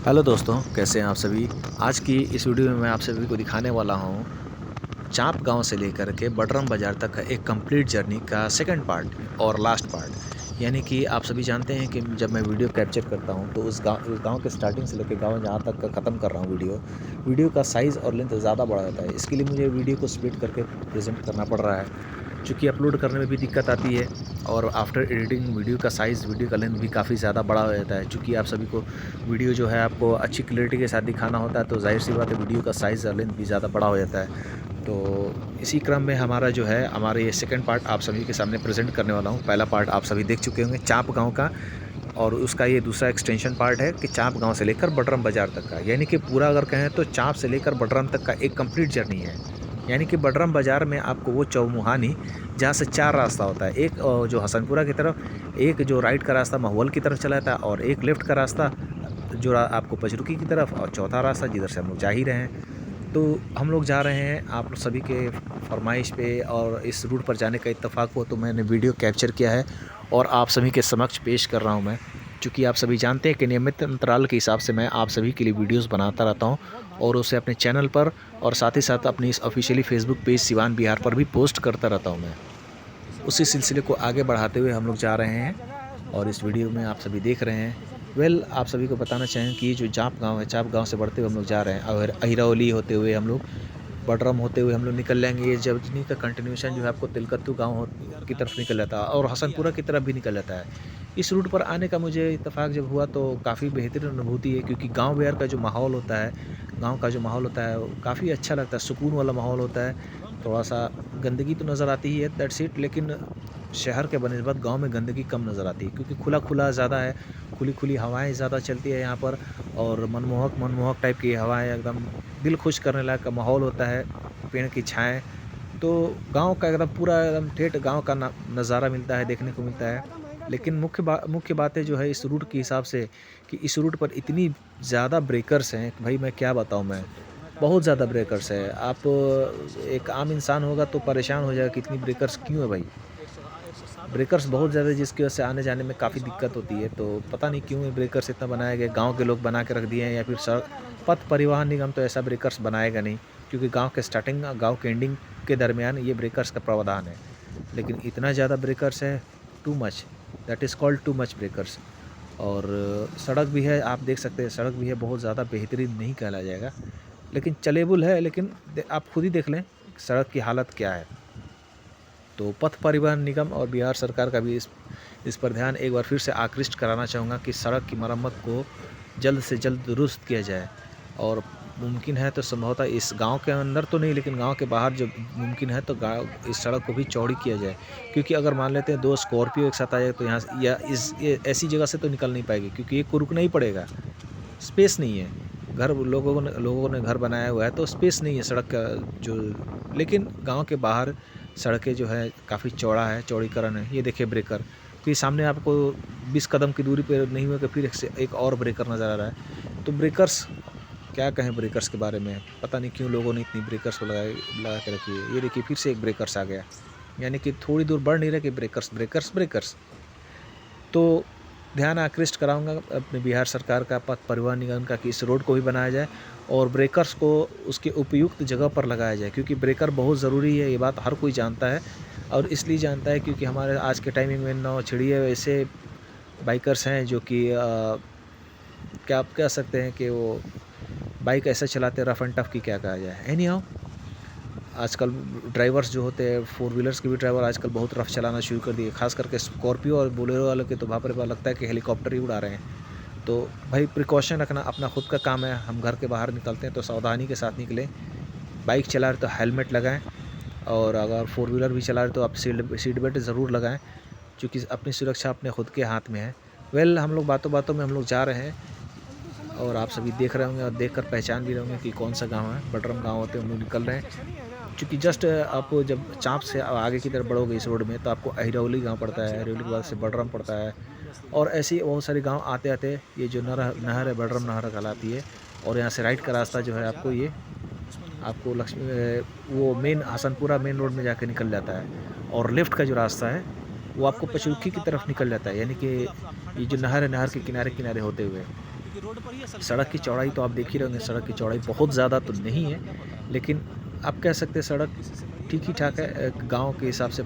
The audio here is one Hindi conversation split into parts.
हेलो दोस्तों, कैसे हैं आप सभी। आज की इस वीडियो में मैं आप सभी को दिखाने वाला हूँ चांप गांव से लेकर के बडरम बाज़ार तक का एक कंप्लीट जर्नी का सेकंड पार्ट और लास्ट पार्ट। यानी कि आप सभी जानते हैं कि जब मैं वीडियो कैप्चर करता हूँ तो उस गांव के स्टार्टिंग से लेकर गांव जहाँ तक का ख़त्म कर रहा हूँ वीडियो का साइज़ और लेंथ ज़्यादा बड़ा होता है। इसके लिए मुझे वीडियो को स्प्लिट करके प्रेजेंट करना पड़ रहा है, चूँकि अपलोड करने में भी दिक्कत आती है। और आफ्टर एडिटिंग वीडियो का साइज़, वीडियो का लेंथ भी काफ़ी ज़्यादा बड़ा हो जाता है। चूँकि आप सभी को वीडियो जो है आपको अच्छी क्लैरिटी के साथ दिखाना होता है, तो ज़ाहिर-सी बात है वीडियो का साइज़ और लेंथ भी ज़्यादा बड़ा हो जाता है। तो इसी क्रम में हमारा जो है, हमारे ये सेकंड पार्ट आप सभी के सामने प्रेज़ेंट करने वाला हूँ। पहला पार्ट आप सभी देख चुके होंगे चाँप गाँव का, और उसका ये दूसरा एक्सटेंशन पार्ट है कि चाँप गाँव से लेकर बडरम बाज़ार तक का। यानी कि पूरा अगर कहें तो चाँप से लेकर बडरम तक का एक कंप्लीट जर्नी है। यानी कि बडरम बाज़ार में आपको वो चौमुहानी जहाँ से 4 रास्ता होता है। एक जो हसनपुरा की तरफ, एक जो राइट का रास्ता महुवल की तरफ चला जाता है, और एक लेफ़्ट का रास्ता जो आपको पचरुखी की तरफ, और चौथा रास्ता जिधर से हम लोग जा ही रहे हैं। तो हम लोग जा रहे हैं आप लोग सभी के फरमाइश पे, और इस रूट पर जाने का इत्तेफाक हुआ तो मैंने वीडियो कैप्चर किया है और आप सभी के समक्ष पेश कर रहा हूं मैं। चूँकि आप सभी जानते हैं कि नियमित अंतराल के हिसाब से मैं आप सभी के लिए वीडियोस बनाता रहता हूं, और उसे अपने चैनल पर और साथ ही साथ अपनी इस officially Facebook page Siwan Bihar पर भी पोस्ट करता रहता हूं मैं। उसी सिलसिले को आगे बढ़ाते हुए हम लोग जा रहे हैं, और इस वीडियो में आप सभी देख रहे हैं। आप सभी को बताना चाहेंगे कि ये जो चाँप गाँव है, चाँप गाँव से बढ़ते हुए हम लोग जा रहे हैं, और अहिरौली होते हुए हम लोग, बडरम होते हुए हम लोग निकल जाएँगे। ये जर्नी का कंटिन्यूएशन जो है आपको तिलकत्तू गाँव की तरफ निकल जाता है, और हसनपुरा की तरफ भी निकल जाता है। इस रूट पर आने का मुझे इत्तेफ़ाक जब हुआ तो काफ़ी बेहतरीन अनुभूति है, क्योंकि गाँव बिहार का जो माहौल होता है, गाँव का जो माहौल होता है वो काफ़ी अच्छा लगता है, सुकून वाला माहौल होता है। थोड़ा-सा गंदगी तो नज़र आती ही है, दैट्स इट, लेकिन शहर के बनिस्बत गाँव में गंदगी कम नज़र आती है, क्योंकि खुला-खुला ज़्यादा है, खुली-खुली हवाएँ ज़्यादा चलती है यहाँ पर, और मनमोहक टाइप की हवाएँ, एकदम दिल खुश करने लायक का माहौल होता है, पेड़ की छाएँ। तो गाँव का एकदम पूरा एकदम ठेठ गाँव का नज़ारा मिलता है, देखने को मिलता है। लेकिन मुख्य बातें जो है इस रूट के हिसाब से, कि इस रूट पर इतनी ज़्यादा ब्रेकर्स हैं कि भाई मैं क्या बताऊँ मैं। बहुत ज़्यादा ब्रेकर्स है। आप एक आम इंसान होगा तो परेशान हो जाएगा कि इतनी ब्रेकर्स क्यों है भाई? ब्रेकर्स बहुत ज़्यादा है, जिसकी वजह से आने-जाने में काफ़ी दिक्कत होती है। तो पता नहीं क्यों ये ब्रेकर्स इतना बनाए गए, गाँव के लोग बना के रख दिए हैं, या फिर सड़क पथ परिवहन निगम तो ऐसा ब्रेकर्स बनाएगा नहीं, क्योंकि गाँव के स्टार्टिंग गाँव के एंडिंग के दरमियान ये ब्रेकर्स का प्रावधान है। लेकिन इतना ज़्यादा ब्रेकर्स है, too much, that is called too much breakers. और सड़क भी है, आप देख सकते हैं सड़क भी है, बहुत ज़्यादा बेहतरीन नहीं कहला जाएगा, लेकिन चलेबुल है। लेकिन आप खुद ही देख लें सड़क की हालत क्या है। तो पथ परिवहन निगम और बिहार सरकार का भी इस पर ध्यान एक बार फिर से आकृष्ट कराना चाहूँगा कि सड़क की मरम्मत को जल्द से जल्द दुरुस्त किया जाए, और मुमकिन है तो संभवतः इस गांव के अंदर तो नहीं, लेकिन गांव के बाहर जो मुमकिन है तो गाँव इस सड़क को भी चौड़ी किया जाए। क्योंकि अगर मान लेते हैं 2 स्कॉर्पियो एक साथ आ जाए तो यहाँ से, या ये ऐसी जगह से तो निकल नहीं पाएगी, क्योंकि एक को रुकना ही पड़ेगा, स्पेस नहीं है। लोगों ने घर बनाया हुआ है, तो स्पेस नहीं है सड़क का जो। लेकिन गाँव के बाहर सड़कें जो है काफ़ी चौड़ा है, चौड़ीकरण है। ये देखिए ब्रेकर, फिर सामने आपको 20 कदम की दूरी पे नहीं हुआ कि फिर एक और ब्रेकर नज़र आ रहा है। तो ब्रेकर्स, क्या कहें ब्रेकर्स के बारे में, पता नहीं क्यों लोगों ने इतनी ब्रेकर्स को लगा के रखी है। ये देखिए फिर से एक ब्रेकर्स आ गया, यानी कि थोड़ी दूर बढ़ नहीं रहा कि ब्रेकर्स ब्रेकर्स ब्रेकर्स। तो ध्यान आकृष्ट कराऊंगा अपने बिहार सरकार का, पथ परिवहन निगम का, कि इस रोड को भी बनाया जाए और ब्रेकर्स को उसके उपयुक्त जगह पर लगाया जाए, क्योंकि ब्रेकर बहुत ज़रूरी है। ये बात हर कोई जानता है, और इसलिए जानता है क्योंकि हमारे आज के टाइमिंग में नौछड़िए ऐसे बाइकर्स हैं जो कि क्या आप कह सकते हैं कि वो बाइक ऐसे चलाते हैं, रफ एंड टफ की क्या कहा जाए। एनी हाउ, आजकल ड्राइवर्स जो होते हैं, फोर व्हीलर्स के भी ड्राइवर आजकल बहुत रफ चलाना शुरू कर दिए, खास करके स्कॉर्पियो और बोलेरो वालों के तो बाप रे बाप, लगता है कि हेलीकॉप्टर ही उड़ा रहे हैं। तो भाई प्रिकॉशन रखना अपना खुद का काम है। हम घर के बाहर निकलते हैं तो सावधानी के साथ निकलें। बाइक चला रहे तो हेलमेट लगाएं, और अगर फोर व्हीलर भी चला रहे तो आप सीट बेल्ट ज़रूर लगाएं, क्योंकि अपनी सुरक्षा अपने खुद के हाथ में है। हम लोग बातों बातों में हम लोग जा रहे हैं, और आप सभी देख रहे होंगे और देखकर पहचान भी रहे होंगे कि कौन सा गाँव है। बडरम गाँव होते हम लोग निकल रहे हैं। चूँकि जस्ट आप जब चाँप से आगे की तरफ बढ़ोगे इस रोड में, तो आपको अहिरौली गाँव पड़ता है, अहिरौली के बाद से बडरम पड़ता है, और ऐसे ही बहुत सारे गाँव आते-आते ये जो नहर है, बडरम नहर कहलाती है। और यहाँ से राइट का रास्ता जो है आपको आपको वो मेन हसनपुरा मेन रोड में जाके निकल जाता है, और लेफ़्ट का जो रास्ता है वो आपको पचरुखी की तरफ निकल जाता है, यानी कि ये जो नहर है, नहर के किनारे-किनारे होते हुए। सड़क की चौड़ाई तो आप देख ही रहे होंगे, सड़क की चौड़ाई बहुत ज़्यादा तो नहीं है, लेकिन आप कह सकते हैं सड़क ठीक ही ठाक है। गाँव के हिसाब से,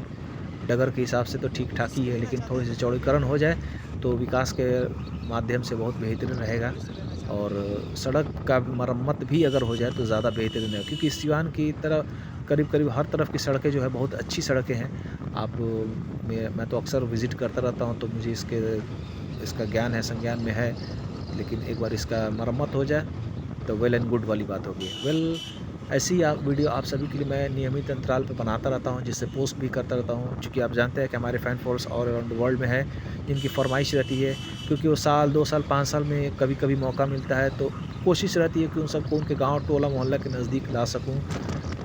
डगर के हिसाब से तो ठीक ठाक ही है, लेकिन थोड़ी-सी चौड़ीकरण हो जाए तो विकास के माध्यम से बहुत बेहतरीन रहेगा। और सड़क का मरम्मत भी अगर हो जाए तो ज़्यादा बेहतरीन है, क्योंकि सिवान की तरह करीब-करीब हर तरफ की सड़कें जो है बहुत अच्छी सड़कें हैं। आप मैं तो अक्सर विज़िट करता रहता हूँ, तो मुझे इसका ज्ञान है, संज्ञान में है। लेकिन एक बार इसका मरम्मत हो जाए तो वेल एंड गुड वाली बात होगी। ऐसी ही वीडियो आप सभी के लिए मैं नियमित अंतराल पे बनाता रहता हूँ, जिससे पोस्ट भी करता रहता हूँ। चूँकि आप जानते हैं कि हमारे fan followers all around the world में है, जिनकी फ़रमाइश रहती है, क्योंकि वो साल, 2 साल, 5 साल में कभी-कभी मौका मिलता है, तो कोशिश रहती है कि उन सबको उनके गाँव, टोला, मोहल्ला के नज़दीक ला सकूँ।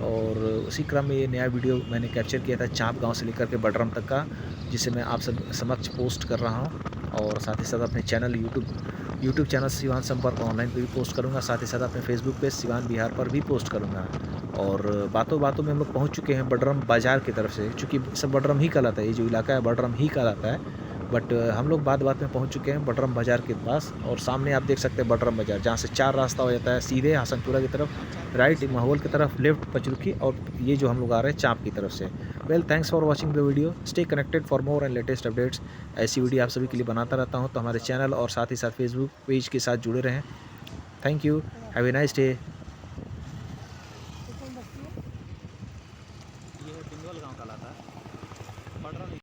और उसी क्रम में ये नया वीडियो मैंने कैप्चर किया था चाँप गाँव से लेकर के बडरम तक का, जिसे मैं आप सब समक्ष पोस्ट कर रहा हूँ। और साथ ही साथ अपने चैनल यूट्यूब चैनल सिवान संपर्क ऑनलाइन पे भी पोस्ट करूँगा, साथ ही साथ अपने फेसबुक पेज सिवान बिहार पर भी पोस्ट करूँगा। और बातों-बातों में हम लोग पहुँच चुके हैं बडरम बाज़ार की तरफ से, चूँकि सब बडरम ही कहलाता है, ये जो इलाका है बडरम ही कहलाता है। बट हम लोग बात-बात में पहुँच चुके हैं बडरम बाज़ार के पास, और सामने आप देख सकते हैं बडरम बाज़ार, जहाँ से 4 रास्ता हो जाता है सीधे हसनपुरा की तरफ, राइट महुल की तरफ, लेफ्ट पचरुखी, और ये जो हम लोग आ रहे हैं चाँप की तरफ से। Thanks for watching the video. Stay connected for more and latest updates. ऐसी वीडियो आप सभी के लिए बनाता रहता हूँ, तो हमारे चैनल और साथ ही साथ फेसबुक पेज के साथ जुड़े रहें। Thank you. Have a nice day.